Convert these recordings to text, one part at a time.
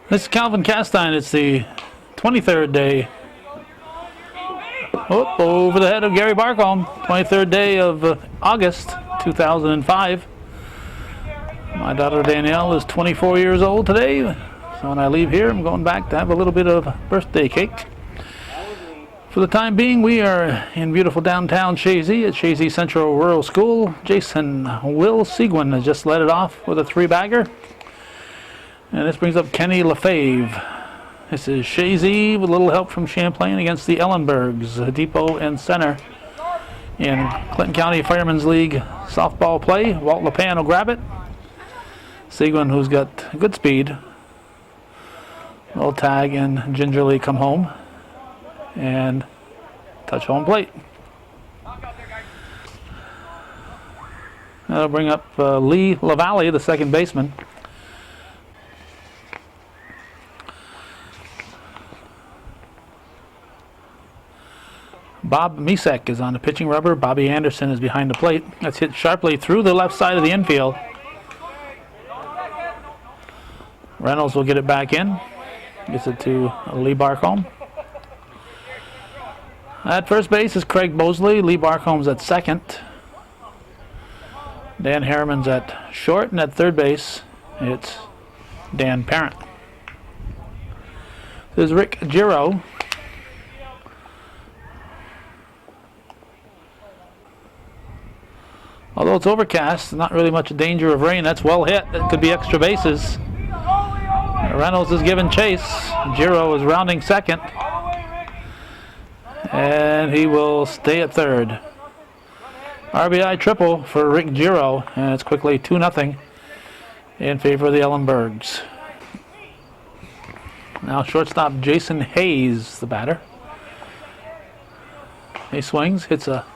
This is Calvin Castine. It's the 23rd day. Over the head of Gary Barcombe. 23rd day of August 2005. My daughter Danielle is 24 years old today. So when I leave here, I'm going back to have a little bit of birthday cake. For the time being, we are in beautiful downtown Chazy at Chazy Central Rural School. Jason Will Seguin has just let it off with a 3-bagger. And this brings up Kenny Lefebvre. This is Chazy with a little help from Champlain against the Ellenburgs, Depot and Center. In Clinton County Firemen's League softball play, Walt LePan will grab it. Seguin, who's got good speed, will tag and gingerly come home and touch home plate. That'll bring up Lee LaValle, the second baseman. Bob Misek is on the pitching rubber. Bobby Anderson is behind the plate. That's hit sharply through the left side of the infield. Reynolds will get it back in. Gets it to Lee Barcombe. At first base is Craig Bosley. Lee Barcombe's at second. Dan Harriman's at short, and at third base, it's Dan Parent. This is Rick Giro. Although it's overcast, not really much danger of rain. That's well hit. That could be extra bases. Reynolds is giving chase. Giro is rounding second. And he will stay at third. RBI triple for Rick Giro. And it's quickly 2-0 in favor of the Ellenburgs. Now shortstop Jason Hayes, the batter. He swings, hits a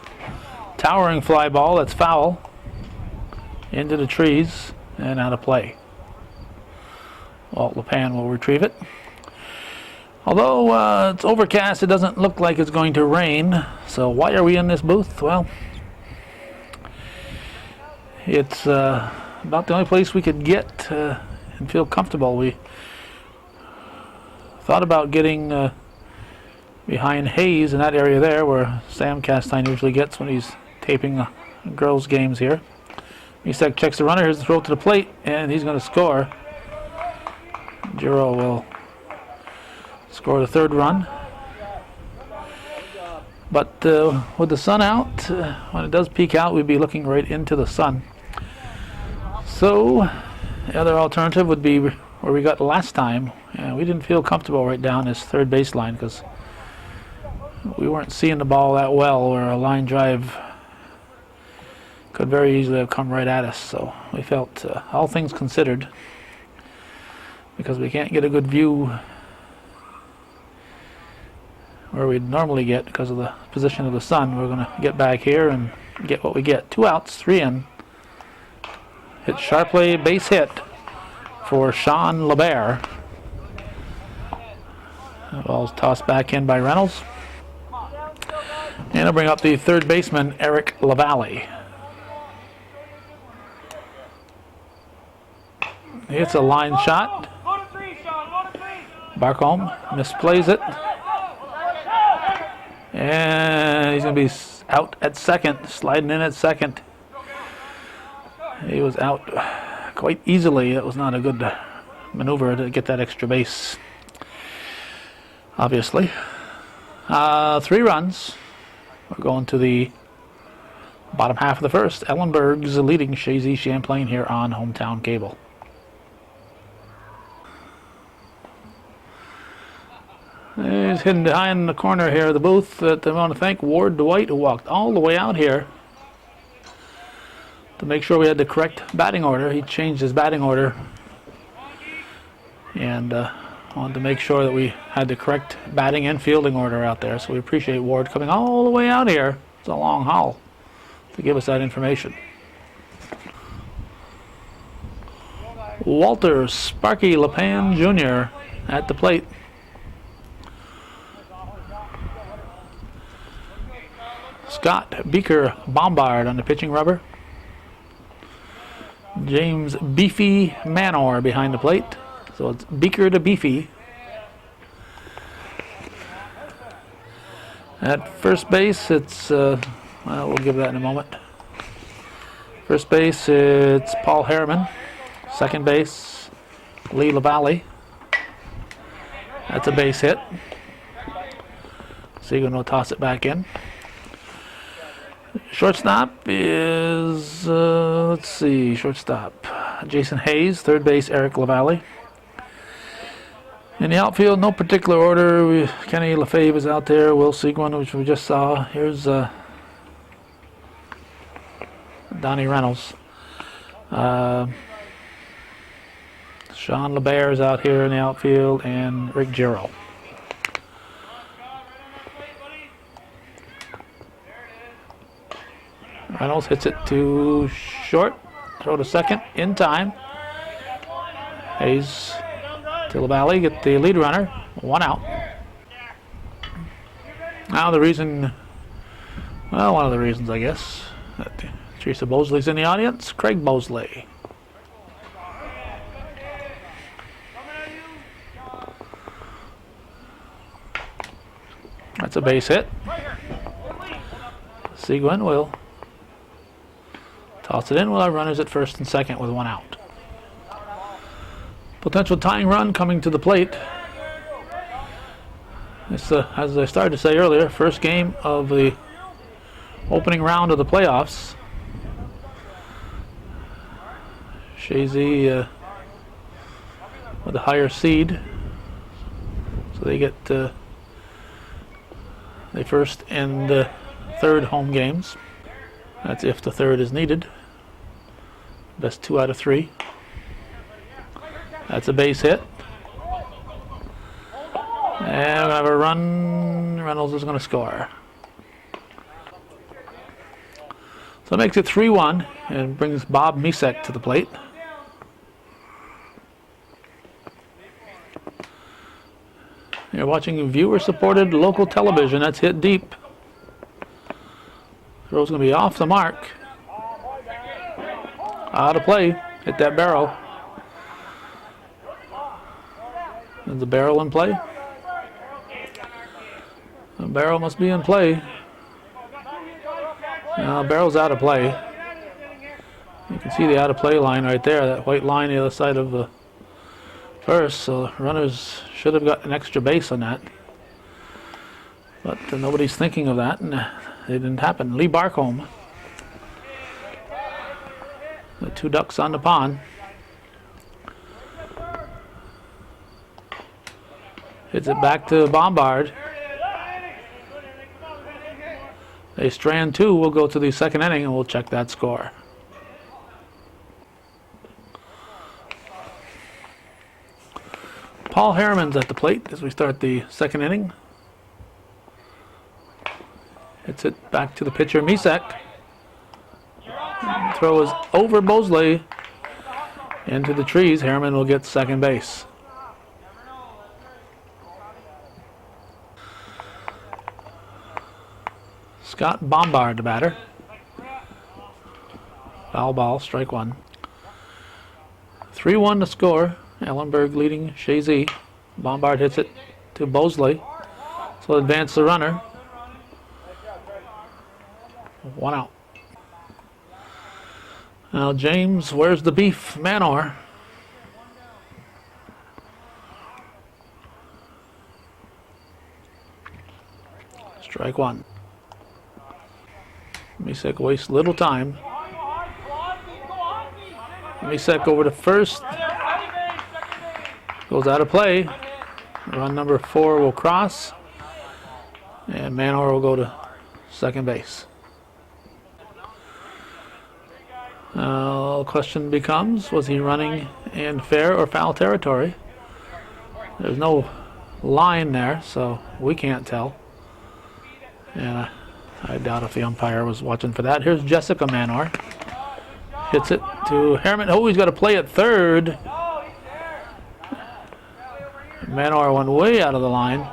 towering fly ball that's foul into the trees and out of play. Walt LePan will retrieve it. Although it's overcast, it doesn't look like it's going to rain. So why are we in this booth? Well, it's about the only place we could get and feel comfortable. We thought about getting behind Hayes in that area there where Sam Castine usually gets when he's taping girls' games here. Misek checks the runner. Here's the throw to the plate, and he's going to score. Giro will score the third run. But with the sun out, when it does peek out, we'd be looking right into the sun. So the other alternative would be where we got last time. We didn't feel comfortable right down this third baseline because we weren't seeing the ball that well, where a line drive could very easily have come right at us. So we felt, all things considered, because we can't get a good view where we'd normally get because of the position of the sun, we're going to get back here and get what we get. 2 outs, 3 in. Hit sharply, base hit for Sean LeBert. The ball's tossed back in by Reynolds. And I'll bring up the third baseman, Eric LaValle. It's a line shot. Barcombe misplays it. And he's going to be out at second, sliding in at second. He was out quite easily. It was not a good maneuver to get that extra base, obviously. 3 runs. We're going to the bottom half of the first. Ellenburg's leading Chazy Champlain here on Hometown Cable. He's hidden behind the corner here of the booth. I want to thank Ward Dwight, who walked all the way out here to make sure we had the correct batting order. He changed his batting order and wanted to make sure that we had the correct batting and fielding order out there. So we appreciate Ward coming all the way out here. It's a long haul to give us that information. Walter Sparky LePan Jr. at the plate. Scott Beaker Bombard on the pitching rubber. James Beefy Manor behind the plate. So it's Beaker to Beefy. At first base, it's, well, we'll give that in a moment. First base, it's Paul Harriman. Second base, Lee LaValle. That's a base hit. Seguin will toss it back in. Shortstop is, let's see, shortstop, Jason Hayes. Third base, Eric LaValle. In the outfield, no particular order. Kenny LaFave is out there. Will Seguin, which we just saw. Here's Donnie Reynolds. Sean LeBaire is out here in the outfield, and Rick Giro. Reynolds hits it to short. Throw to second in time. Hayes to LaValle, get the lead runner. One out. Now the reason, well, one of the reasons, I guess, that Teresa Bosley's in the audience. Craig Bosley. That's a base hit. Seguin will toss it in. We'll have runners at first and second with one out. Potential tying run coming to the plate. It's as I started to say earlier, first game of the opening round of the playoffs. Chazy with a higher seed, so they get the first and third home games. That's if the third is needed. Best 2 out of 3. That's a base hit. And we have a run. Reynolds is going to score. So it makes it 3-1 and brings Bob Misek to the plate. You're watching viewer-supported local television. That's hit deep. Throw's going to be off the mark. Out of play. Hit that barrel. Is the barrel in play? The barrel must be in play. Barrel's out of play. You can see the out of play line right there. That white line the other side of the first. So runners should have got an extra base on that. But nobody's thinking of that, and it didn't happen. Lee Barcombe. The 2 ducks on the pond. Hits it back to Bombard. A strand 2 will go to the second inning, and we'll check that score. Paul Harriman's at the plate as we start the second inning. Hits it back to the pitcher, Misek. Throw is over Bosley into the trees. Harriman will get second base. Scott Bombard, the batter. Foul ball, strike 1. 3-1 to score. Ellenburg leading Chazy. Bombard hits it to Bosley. So advance the runner. 1 out. Now James, where's the beef? Manor. Strike 1. Misek wastes little time. Misek over to first. Goes out of play. Run number 4 will cross. And Manor will go to second base. The question becomes, was he running in fair or foul territory? There's no line there, so we can't tell. And I doubt if the umpire was watching for that. Here's Jessica Manor. Hits it to Harriman. Oh, he's got to play at third. Manor went way out of the line.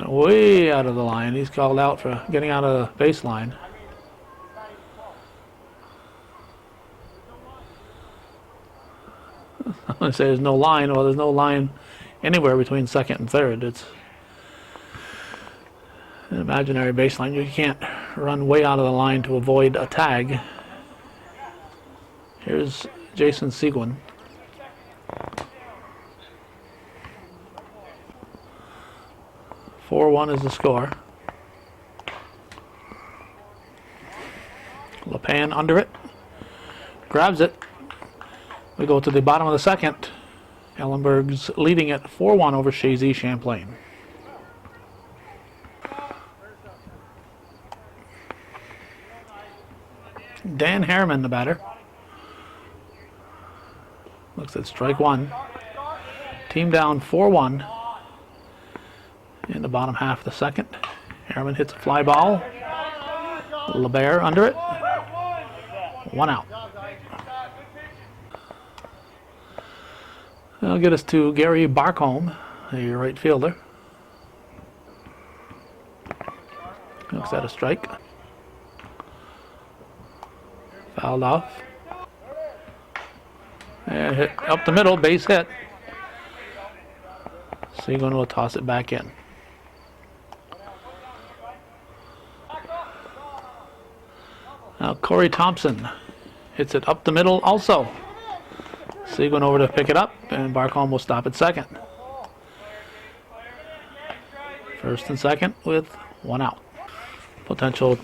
Way out of the line. He's called out for getting out of the baseline. I say there's no line. Well, there's no line anywhere between second and third. It's an imaginary baseline. You can't run way out of the line to avoid a tag. Here's Jason Seguin. "4-1 is the score. LePan under it. Grabs it. We go to the bottom of the second. Ellenburg's leading it 4-1 over Chazy Champlain. Dan Harriman, the batter. Looks at strike one. Team down 4-1 in the bottom half of the second. Harriman hits a fly ball. LeBaire under it. 1 out. That'll get us to Gary Barcombe, the right fielder. Looks at a strike. Fouled off. And hit up the middle, base hit. Seguin will toss it back in. Now Corey Thompson hits it up the middle also. Seguin over to pick it up, and Barcombe will stop at second. First and second with 1 out. Potential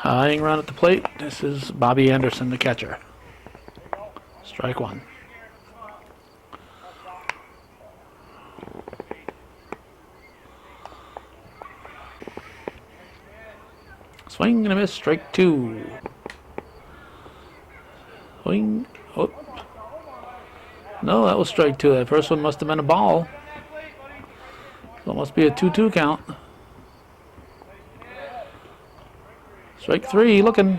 tying run at the plate. This is Bobby Anderson, the catcher. Strike one. Swing and a miss, strike two. Swing, oh. No, that was strike two. That first one must have been a ball. So it must be a 2-2 count. Strike three, looking.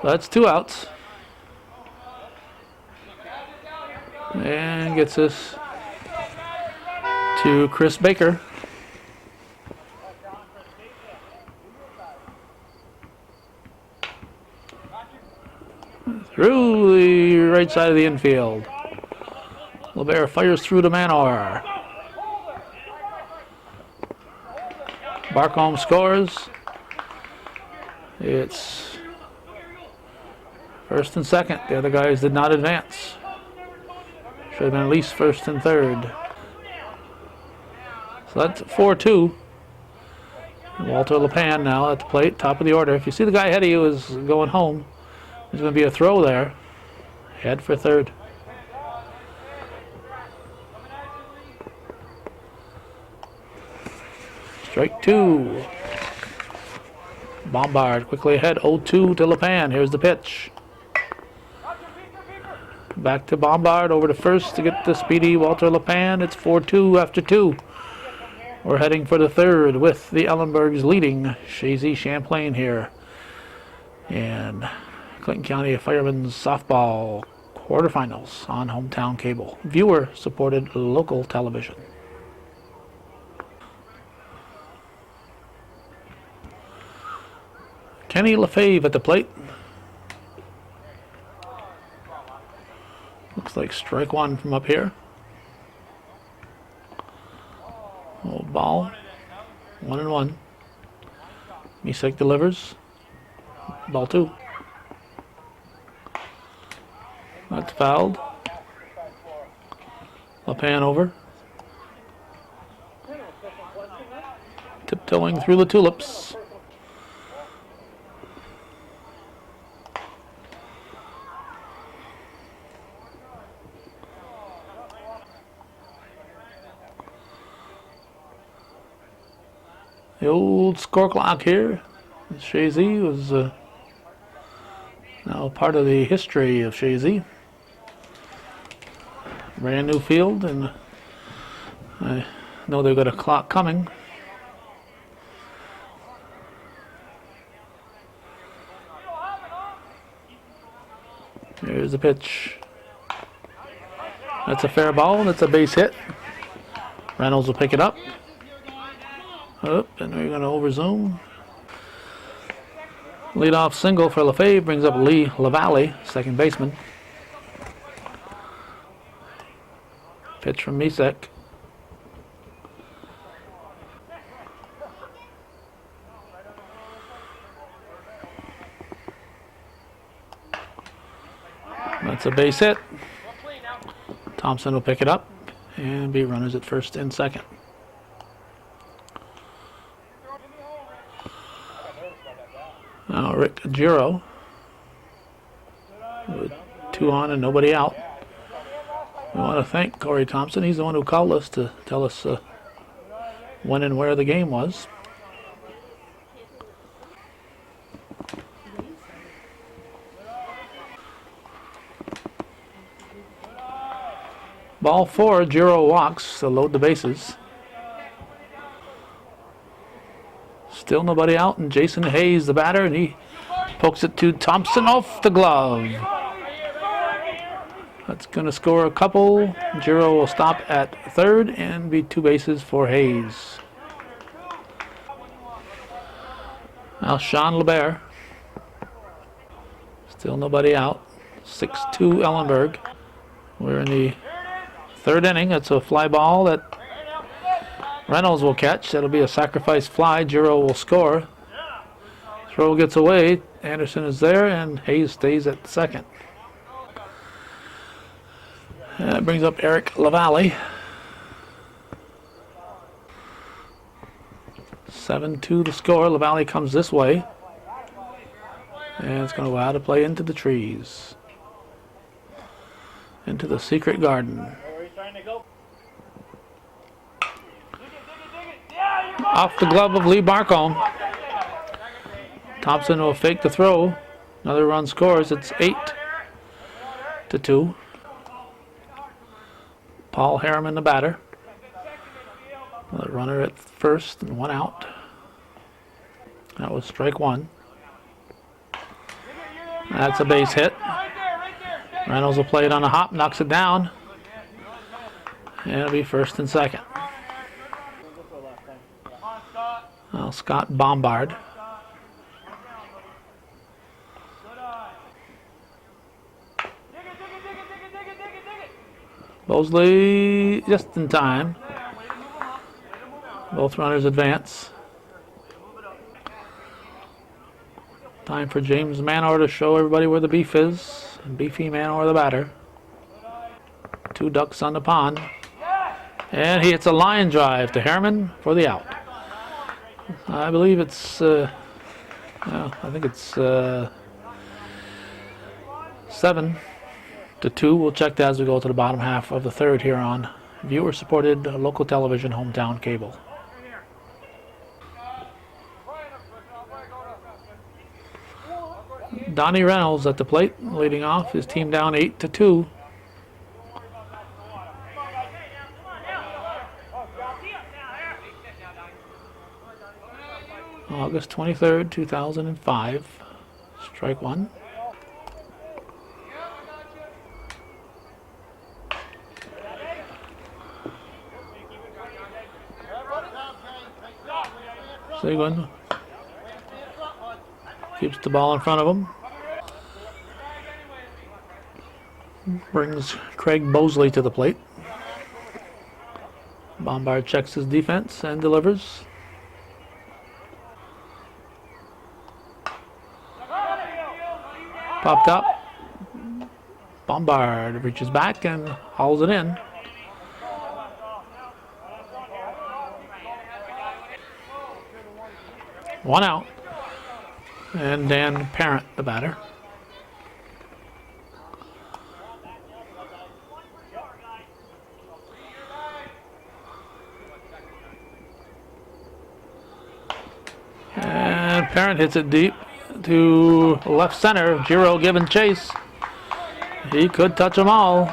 That's 2 outs. And gets us to Chris Baker. Through the right side of the infield. LeBaire fires through to Manor. Barcombe scores. It's first and second. The other guys did not advance. Should have been at least first and third. So that's 4-2. Walter LePan now at the plate, top of the order. If you see the guy ahead of you is going home, there's going to be a throw there. Head for third. Strike two. Bombard quickly ahead, 0-2 to LePan. Here's the pitch. Back to Bombard, over to first to get the speedy Walter LePan. It's 4-2 after 2. We're heading for the third with the Ellenburgs leading Chazy Champlain here. And Clinton County Firemen's softball quarterfinals on hometown cable. Viewer-supported local television. Kenny Lefebvre at the plate. Looks like strike one from up here. Old ball. 1-1. Misek delivers. Ball 2. That's fouled. LePan over. Tiptoeing through the tulips. The old score clock here. Chazy was now part of the history of Chazy. Brand new field, and I know they've got a clock coming. Here's the pitch. That's a fair ball, and it's a base hit. Reynolds will pick it up. Up, and we're going to overzoom. Leadoff single for Lefebvre brings up Lee LaValle, second baseman. Pitch from Misek. That's a base hit. Thompson will pick it up and be runners at first and second. Now Rick Giro with 2 on and nobody out. We want to thank Corey Thompson. He's the one who called us to tell us when and where the game was. Ball 4, Giro walks to load the bases. Still nobody out, and Jason Hayes, the batter, and he pokes it to Thompson off the glove. That's going to score a couple. Giro will stop at third and be 2 bases for Hayes. Now Sean LeBert. Still nobody out. 6-2 Ellenburg. We're in the 3rd inning. That's a fly ball that Reynolds will catch. That'll be a sacrifice fly. Giro will score. Throw gets away. Anderson is there, and Hayes stays at second. That brings up Eric LaValle. 7-2 the score. LaValle comes this way. And it's going to go out of play into the trees. Into the secret garden. Off the glove of Lee Barcombe. Thompson will fake the throw. Another run scores. It's 8-2. Paul Harriman, the batter. Another runner at first and 1 out. That was strike 1. That's a base hit. Reynolds will play it on a hop, knocks it down. And it'll be first and second. Now Scott Bombard. Mosley just in time. Both runners advance. Time for James Manor to show everybody where the beef is. Beefy Manor, the batter. 2 ducks on the pond. And he hits a line drive to Harriman for the out. I believe it's, I think it's 7-2. We'll check that as we go to the bottom half of the 3rd here on viewer-supported local television hometown cable. Donnie Reynolds at the plate, leading off. His team down 8-2. August 23rd, 2005. Strike 1. Seguin keeps the ball in front of him. Brings Craig Mosley to the plate. Bombard checks his defense and delivers. Popped up. Bombard reaches back and hauls it in. One out. And Dan Parent, the batter. And Parent hits it deep to left center. Giro giving chase. He could touch them all.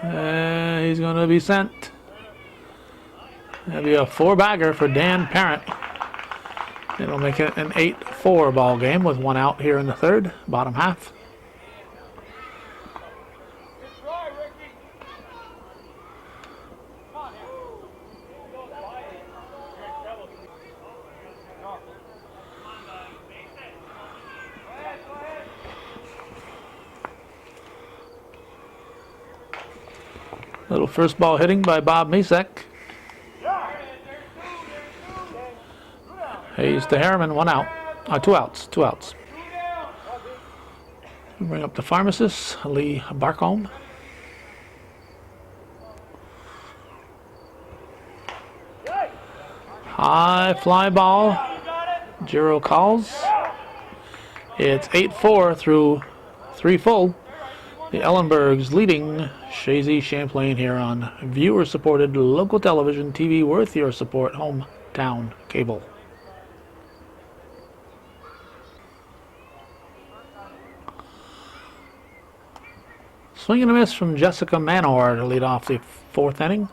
And he's going to be sent. That'll be a 4-bagger for Dan Parent. It'll make it an 8-4 ball game with 1 out here in the 3rd, bottom half. Little first ball hitting by Bob Misek. Hayes to Harriman, 1 out. 2 outs, 2 outs. Bring up the pharmacist, Lee Barcombe. High fly ball. Giro calls. It's 8-4 through 3 full. The Ellenburgs leading Chazy Champlain here on viewer-supported local television TV worth your support, hometown cable. Swing and a miss from Jessica Manor to lead off the 4th inning.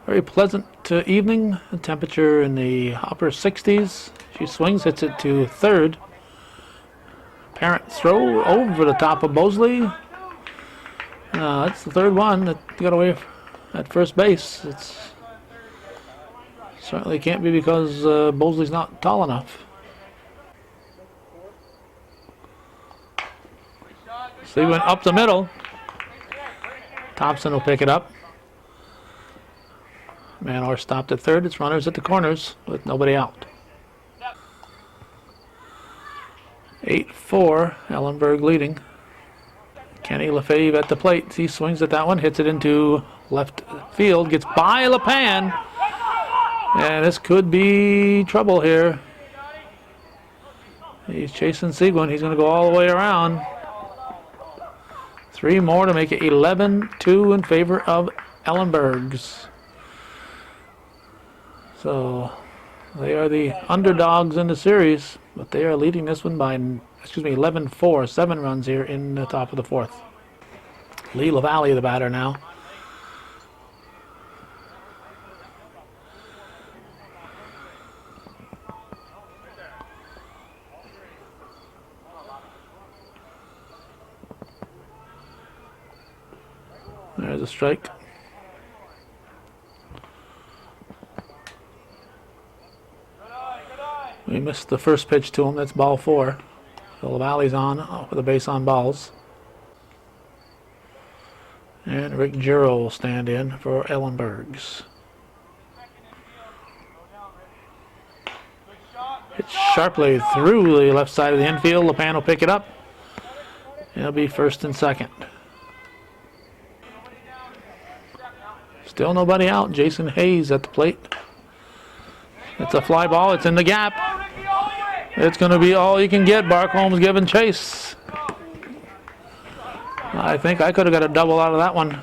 Very pleasant evening. The temperature in the upper 60s. She swings, hits it to third. Parent throw over the top of Bosley. That's the third one that got away at first base. It's certainly can't be because Bosley's not tall enough. So he went up the middle. Thompson will pick it up. Manor stopped at third. It's runners at the corners with nobody out. 8-4, Ellenburg leading. Kenny Lefebvre at the plate. He swings at that one, hits it into left field, gets by LePan. And this could be trouble here. He's chasing Seguin. He's going to go all the way around. 3 more to make it 11-2 in favor of Ellenburgs. So they are the underdogs in the series, but they are leading this one by, 11-4, 7 runs here in the top of the 4th. Lee LaValle, the batter now. There's a strike. We missed the first pitch to him. That's ball 4. So LaValle's on with a base on balls. And Rick Giro will stand in for Ellenburgs. It's sharply through the left side of the infield. LePan will pick it up. It'll be first and second. Still nobody out. Jason Hayes at the plate. It's a fly ball. It's in the gap. It's going to be all you can get. Barcombe's giving chase. I think I could have got a double out of that one.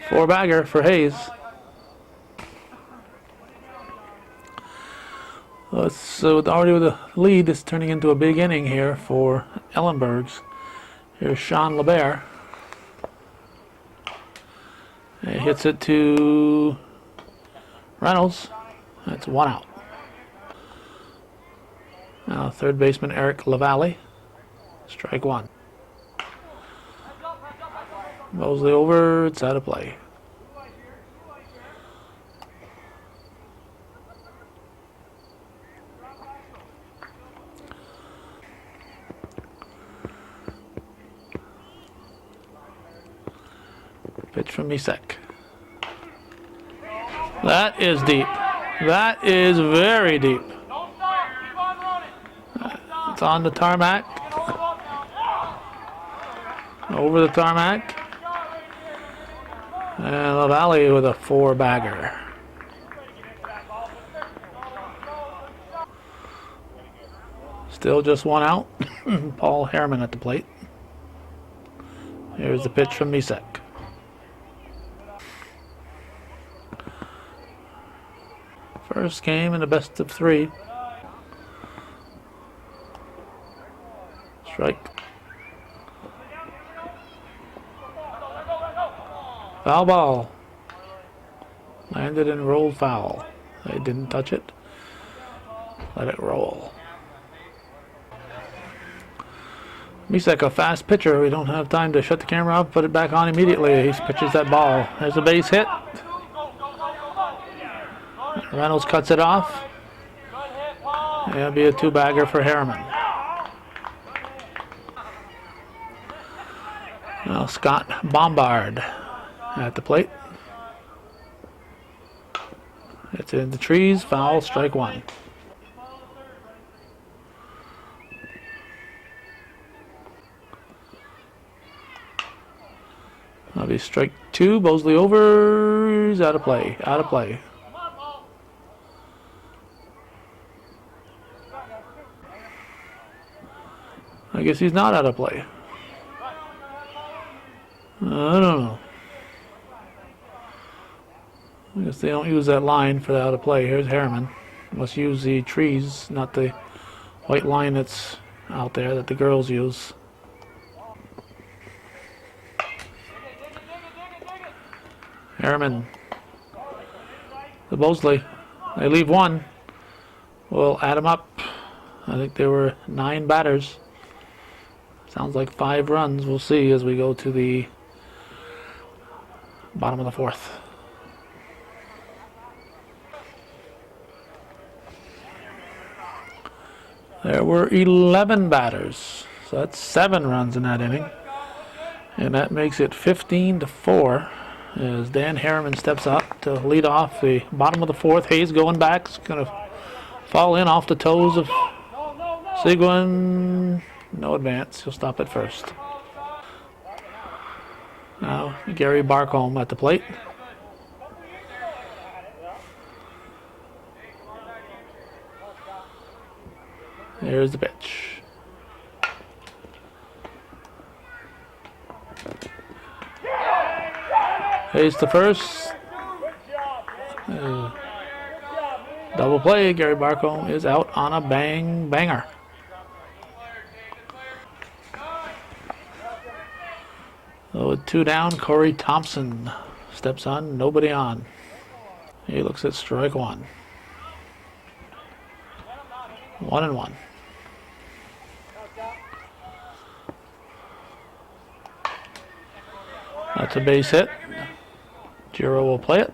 Four-bagger for Hayes. So already with a lead, it's turning into a big inning here for Ellenburgs. Here's Sean LeBert. He hits it to Reynolds. That's 1 out. Now third baseman Eric LaValle. Strike 1. Mosley over. It's out of play. Pitch from Misek. That is deep. That is very deep. It's on the tarmac. Over the tarmac. And LaValle with a 4-bagger. Still just 1 out. Paul Harriman at the plate. Here's the pitch from Misek. First game in the best of 3. Strike. Foul ball. Landed and rolled foul. They didn't touch it. Let it roll. Misek, a fast pitcher. We don't have time to shut the camera off, put it back on immediately. He pitches that ball. There's a base hit. Reynolds cuts it off. That'll be a two-bagger for Harriman. Now Scott Bombard at the plate. It's in the trees, foul, strike one. That'll be strike two, Bosley over, he's out of play, out of play. I guess he's not out of play. I don't know. I guess they don't use that line for the out of play. Here's Harriman. Must use the trees, not the white line that's out there that the girls use. Harriman. The Bosley. They leave one. We'll add them up. I think there were 9 batters. Sounds like 5 runs. We'll see as we go to the bottom of the 4th. There were 11 batters. So that's 7 runs in that inning. And that makes it 15-4 as Dan Harriman steps up to lead off the bottom of the 4th. Hayes going back. It's going to fall in off the toes of Seguin. No advance. He'll stop at first. Now Gary Barcombe at the plate. There's the pitch. Hayes to first. Double play. Gary Barcombe is out on a banger. So with 2 down, Corey Thompson steps on. Nobody on. He looks at strike 1. 1-1. That's a base hit. Giro will play it.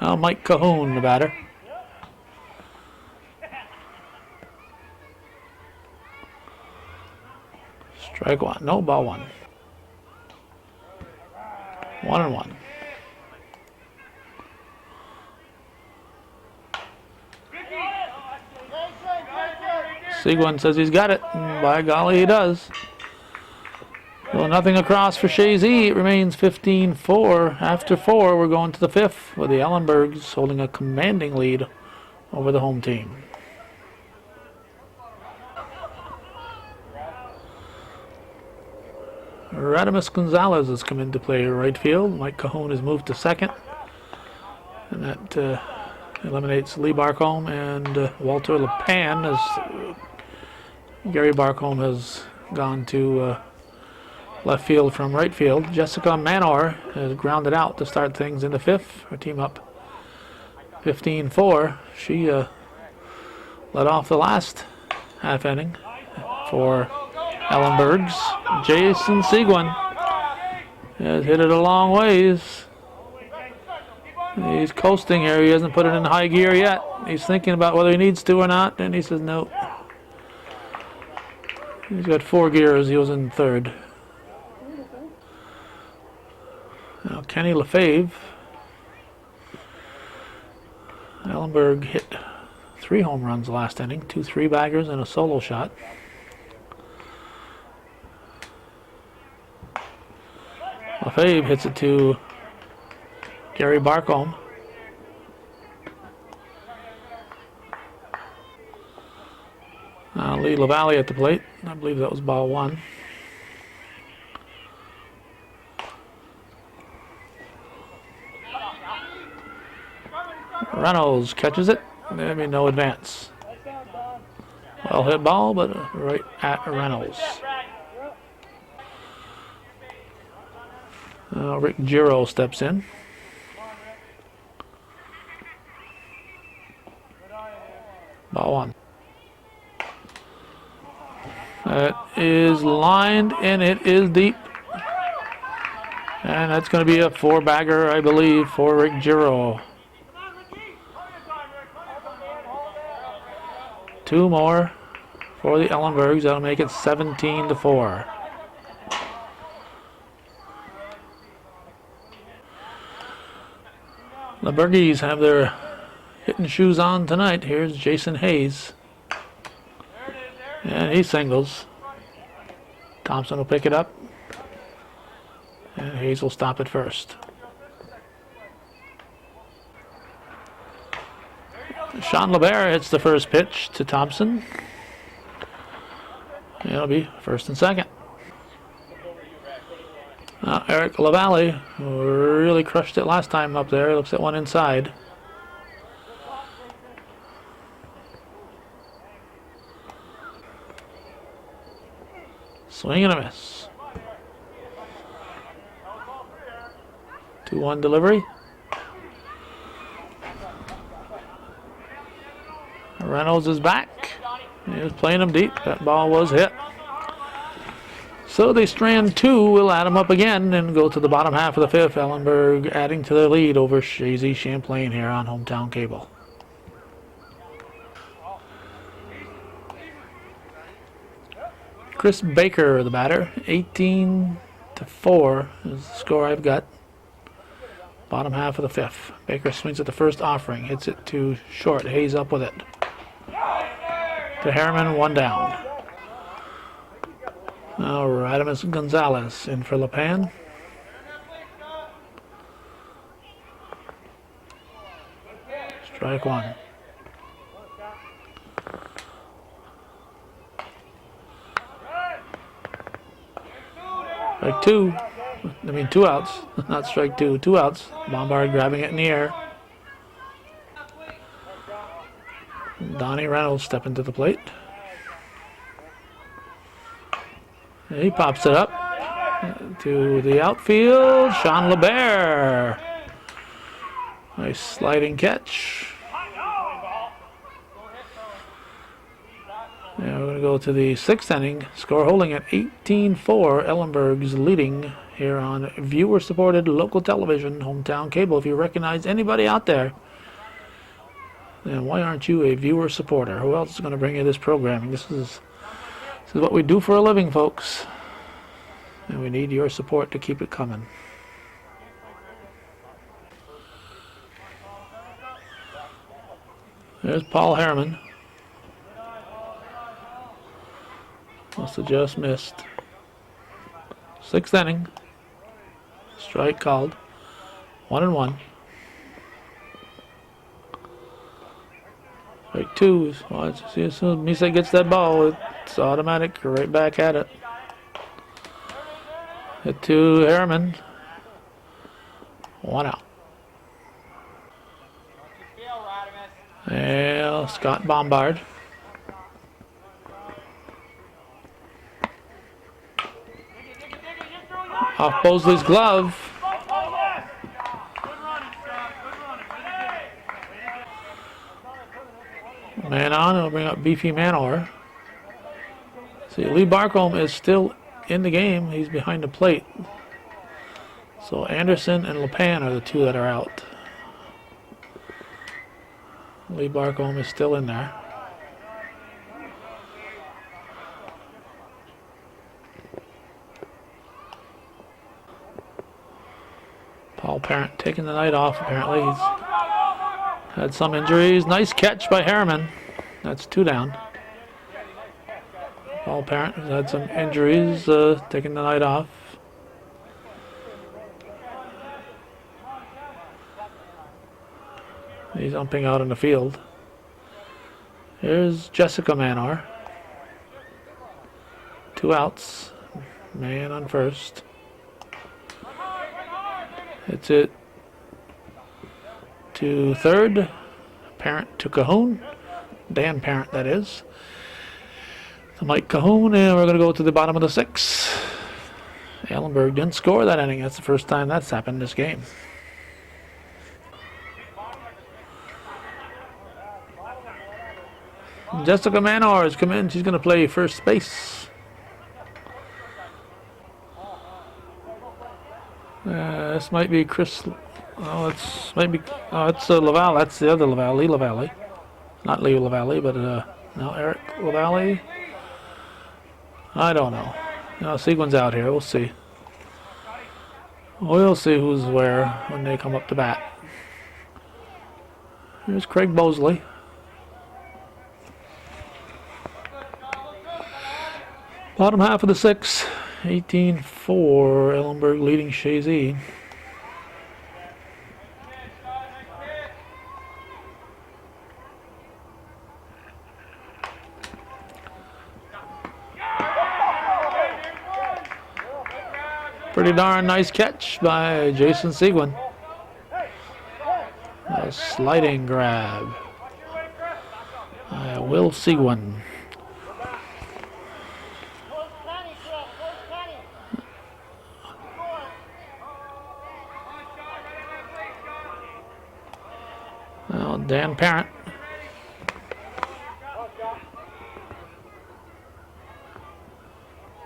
Well, Mike Cahoon, the batter. Strike 1. No, ball 1. 1-1. Seguin says he's got it. By golly, he does. Well, nothing across for Chazy. It remains 15-4. After 4, we're going to the 5th with the Ellenburgs holding a commanding lead over the home team. Radimus Gonzalez has come into play right field. Mike Cahoon has moved to second. And that eliminates Lee Barcombe and Walter LePan as Gary Barcombe has gone to left field from right field. Jessica Manor has grounded out to start things in the 5th. Her team up 15-4. She led off the last half inning for Ellenburg's. Jason Seguin has hit it a long ways. He's coasting here. He hasn't put it in high gear yet. He's thinking about whether he needs to or not, and he says no. He's got 4 gears. He was in 3rd. Now Kenny Lefebvre. Ellenburg hit 3 home runs last inning, 2 3-baggers and a solo shot. Lefebvre hits it to Gary Barcombe. Lee LaValle at the plate. I believe that was ball 1. Reynolds catches it. There be no advance. Well hit ball, but right at Reynolds. Rick Giro steps in. Ball 1. That is lined and it is deep. And that's going to be a 4-bagger, I believe, for Rick Giro. 2 more for the Ellenburgs. That'll make it 17-4. The Burgies have their hitting shoes on tonight. Here's Jason Hayes. And he singles. Thompson will pick it up. And Hayes will stop it first. Sean LeBert hits the first pitch to Thompson. It'll be first and second. Eric LaValle really crushed it last time up there. Looks at one inside. Swing and a miss. 2-1 delivery. Reynolds is back. He was playing him deep. That ball was hit. So they strand 2. We'll add them up again and go to the bottom half of the 5th. Ellenburg adding to their lead over Chazy Champlain here on Hometown Cable. Chris Baker, the batter. 18-4 is the score I've got. Bottom half of the 5th. Baker swings at the first offering. Hits it to short. Hayes up with it. To Harriman, 1 down. Now Radimus Gonzalez in for LePan. Strike 1. Strike 2. I mean 2 outs, not strike 2. 2 outs. Bombard grabbing it in the air. Donnie Reynolds stepping to the plate. And he pops it up to the outfield. Sean LeBert. Nice sliding catch. Now we're going to go to the 6th inning. Score holding at 18-4. Ellenburg's leading here on viewer-supported local television, Hometown Cable. If you recognize anybody out there, then why aren't you a viewer supporter? Who else is going to bring you this programming? This is what we do for a living, folks. And we need your support to keep it coming. There's Paul Harriman. Must have just missed. 6th inning. Strike called. 1-1. Strike 2. Watch. See, as soon as Misa gets that ball, it's automatic. Right back at it. Hit to Harriman. 1 out. And Scott Bombard. Off Bosley's glove. Man on, it'll bring up Beefy Manor. See, Lee Barcombe is still in the game. He's behind the plate. So Anderson and LePan are the 2 that are out. Lee Barcombe is still in there. Paul Parent taking the night off, apparently. He's had some injuries. Nice catch by Harriman. That's 2 down. Paul Parent has had some injuries, taking the night off. He's umping out in the field. Here's Jessica Manor. 2 outs. Man on first. Hits it to third. Parent to Cahoon. Dan Parent, that is. To Mike Cahoon, and we're going to go to the bottom of the 6th. Ellenburg didn't score that inning. That's the first time that's happened this game. Jessica Manor has come in. She's going to play first base. This might be Chris. Oh, it's maybe. Oh, it's Laval. That's the other Laval, Lee Laval. Not Lee Laval, but no, Eric Laval. I don't know. No, Seguin's out here. We'll see. We'll see who's where when they come up to bat. Here's Craig Bosley. Bottom half of the sixth, 18-4, Ellenburg leading Chazy. Pretty darn nice catch by Jason Seguin. A sliding grab by Will Seguin. Now Dan Parent.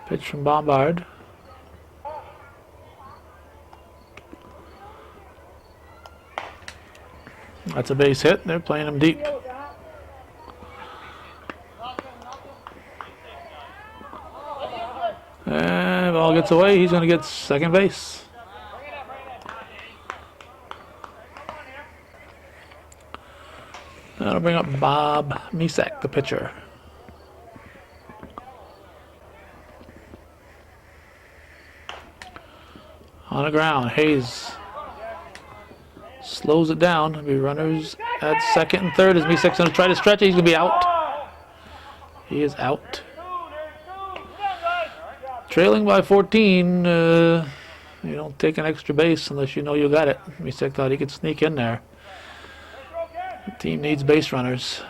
Pitch from Bombard. That's a base hit. They're playing him deep. And ball gets away. He's going to get second base. That'll bring up Bob Misak, the pitcher. On the ground, Hayes slows it down. There'll be runners at second and third as Misak's going to try to stretch it. He's going to be out. He is out. Trailing by 14. You don't take an extra base unless you know you got it. Misak thought he could sneak in there. The team needs base runners.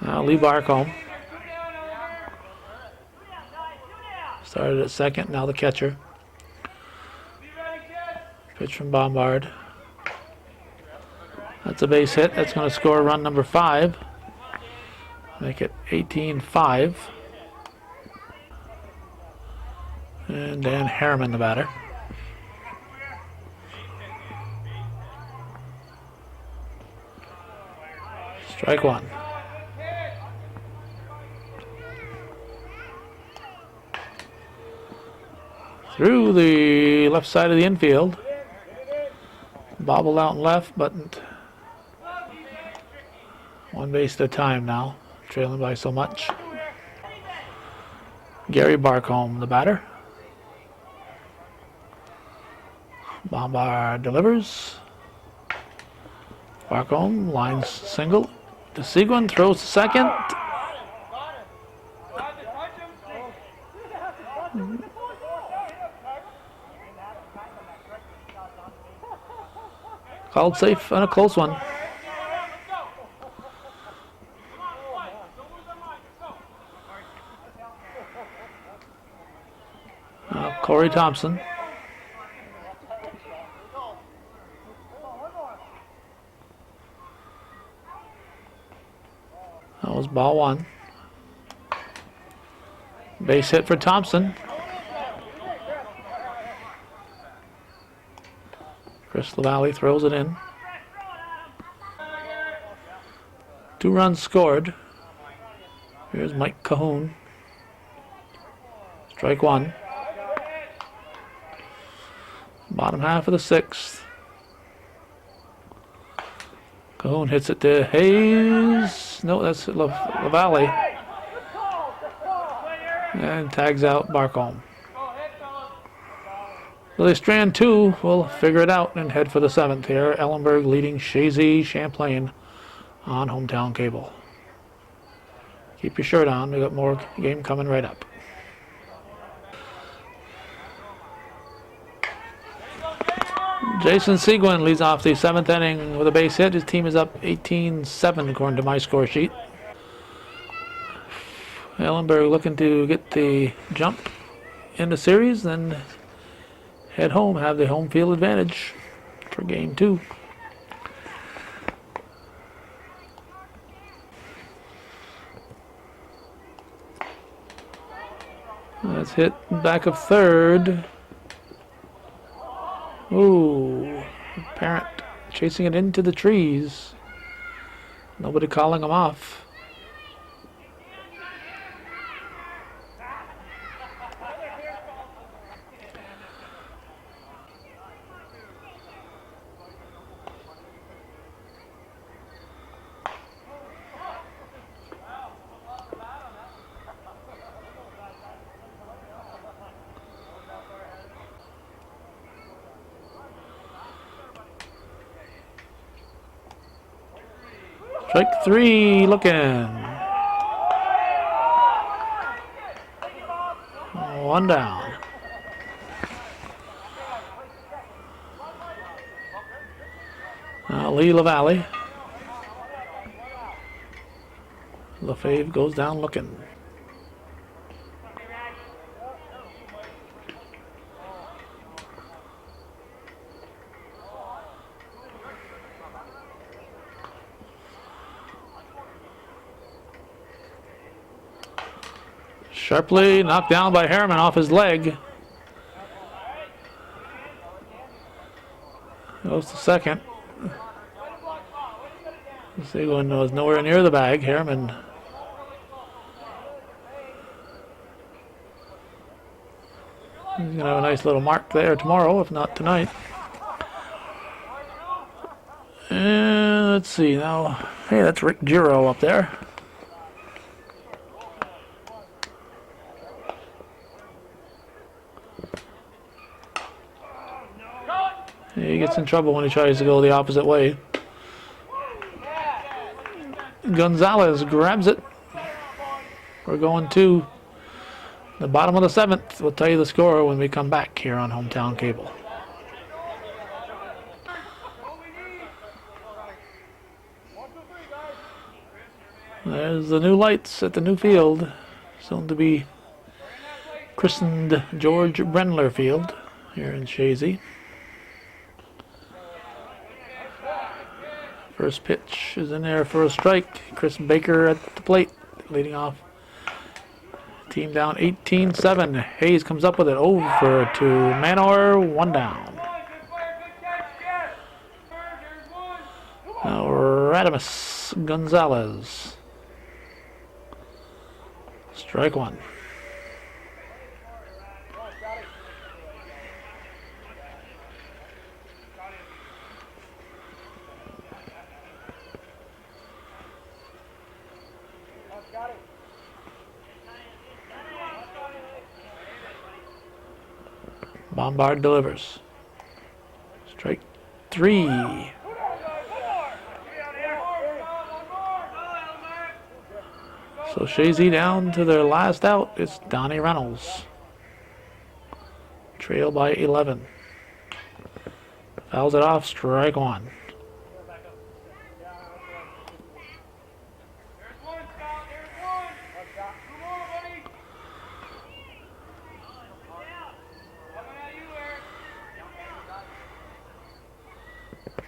Now Lee Barcombe. Started at second, now the catcher. Pitch from Bombard. That's a base hit. That's going to score run number 5. Make it 18-5. And Dan Harriman, the batter. Strike one. Through the left side of the infield. Bobbled out and left, but one base at a time now. Trailing by so much. Gary Barcombe, the batter. Bombard delivers. Barcombe lines single to Seguin, throws to second. Called safe on a close one. Corey Thompson. That was ball one. Base hit for Thompson. Chris LaValle throws it in. 2 runs scored. Here's Mike Cahoon. Strike one. Bottom half of the 6th. Cahoon hits it to Hayes. No, that's LaValle. And tags out Barcombe. So they strand 2. We'll figure it out and head for the 7th here. Ellenburg leading Chazy Champlain on Hometown Cable. Keep your shirt on. We got more game coming right up. Jason Seguin leads off the 7th inning with a base hit. His team is up 18-7 according to my score sheet. Ellenburg looking to get the jump in the series, then head home, have the home field advantage for game 2. That's Gets hit back of third. Ooh, parent chasing it into the trees. Nobody calling him off. Strike three, looking. One down. Now Lee LaValle. LaFave goes down looking. Sharply knocked down by Harriman off his leg. Goes to second. Seguin was nowhere near the bag. Harriman he's going to have a nice little mark there tomorrow, if not tonight. And let's see now. Hey, that's Rick Giro up there. He gets in trouble when he tries to go the opposite way. Gonzalez grabs it. We're going to the bottom of the seventh. We'll tell you the score when we come back here on Hometown Cable. There's the new lights at the new field, soon to be christened George Brenler Field here in Chazy. First pitch is in there for a strike. Chris Baker at the plate, leading off. Team down 18-7. Hayes comes up with it over to Manor, one down. Now Radimus Gonzalez. Strike one. Bombard delivers. Strike three. So Chazy down to their last out. It's Donnie Reynolds. Trail by 11. Fouls it off. Strike one.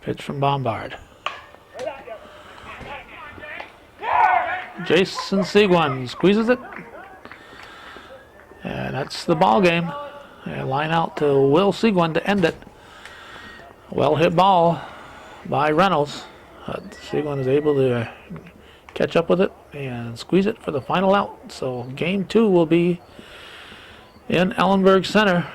Pitch from Bombard. Jason Seguin squeezes it. And that's the ball game. And line out to Will Seguin to end it. Well hit ball by Reynolds. Seguin is able to catch up with it and squeeze it for the final out. So game two will be in Ellenburg Center.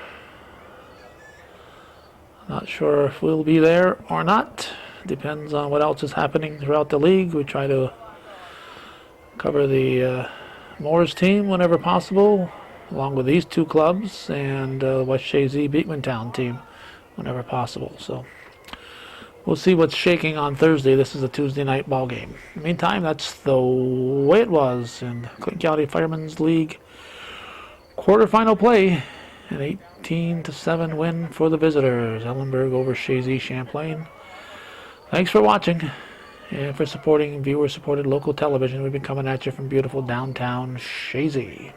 Not sure if we'll be there or not. Depends on what else is happening throughout the league. We try to cover the Moores team whenever possible, along with these two clubs, and West Chazy Beekmantown team whenever possible. So we'll see what's shaking on Thursday. This is a Tuesday night ball game. In the meantime, that's the way it was in Clinton County Firemen's League quarterfinal play. An 18-7 win for the visitors. Ellenburg over Chazy Champlain. Thanks for watching and for supporting viewer-supported local television. We've been coming at you from beautiful downtown Chazy.